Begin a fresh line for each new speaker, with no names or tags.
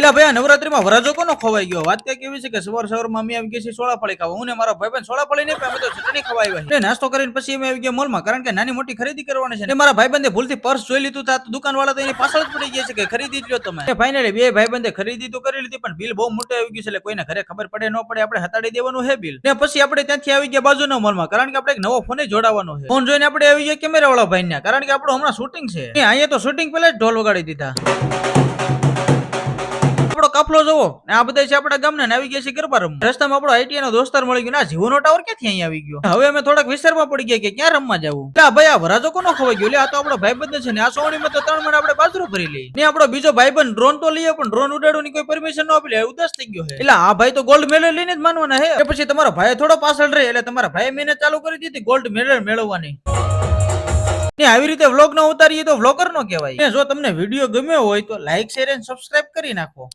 એટલે ભાઈ નવરાત્રીમાં વરાજો કોનો ખવાઈ ગયો? વાત કઈક એવી છે કે સવારમાં અમે આવી ગયા છીએ સોળાફળી ખાવા. હું ને મારા ભાઈબંધ સોળાફળી નહીં અમે તો ચટણી ખવા આવ્યા. નાસ્તો કરીને પછી અમે આવી ગયા મોલમાં, કારણ કે નાની મોટી ખરીદી કરવાની છે. મારા ભાઈબંધે ભૂલથી પર્સ જોઈ લીધું તો દુકાન વાળા તો એની પાછળ જ પડી ગયા છે કે ખરીદી લ્યો તમે. ફાઇનલી બે ભાઈબંધે ખરીદી તો કરી લીધી, પણ બિલ બહુ મોટું આવી ગયું છે. એટલે કોઈને ઘરે ખબર પડે ન પડે આપણે હતાડી દેવાનું છે બિલ. ને પછી આપણે ત્યાંથી આવી ગયા બાજુના મોલમાં, કારણ કે આપણે એક નવો ફોન જોડાવાનો છે. ફોન જોઈને આપણે આવી ગયા કેમેરા વાળા ભાઈ, કારણ કે આપણું હમણાં શૂટિંગ છે. અહીંયા તો શૂટિંગ પહેલા જ ઢોલ વગાડી દીધા. કાફલો જોવો, આ બધા છે આપડા ગામના ને આવી ગયા છે ગરબા રમવા. રસ્તામાં આપણો આઈટીઆઈ નો દોસ્તાર મળી ગયો. જીવોનો ટાવર ક્યાંથી અહીંયા આવી ગયો? હવે અમે થોડાક વિસ્તારમાં પડી ગયા કે ક્યાં રમવા જવું. ભાઈ આ વરાજો કોનો ખવાઈ ગયો? આ તો આપણો ભાઈબંધ છે ને. આ સોણીમાં તો 3 મણ આપણે બાજરો ભરી લઈ ને. આપણો બીજો ભાઈબંધ ડ્રોન તો લઈએ, પણ ડ્રોન ઉડાડવાની કોઈ પરમિશન ન આપી, ઉદાસ થઈ ગયો છે. એટલે આ ભાઈ તો ગોલ્ડ મેડલ લઈને જ માનવાના છે. પછી તમારો ભાઈ થોડો પાછળ રહે, એટલે તમારા ભાઈ મહેનત ચાલુ કરી દીધી ગોલ્ડ મેડલ મેળવવાની. આવી રીતે વ્લોગ ન ઉતારીએ તો વ્લોગર નો કહેવાય. જો તમને વિડીયો ગમ્યો હોય તો લાઈક, શેર અને સબસ્ક્રાઇબ કરી નાખો.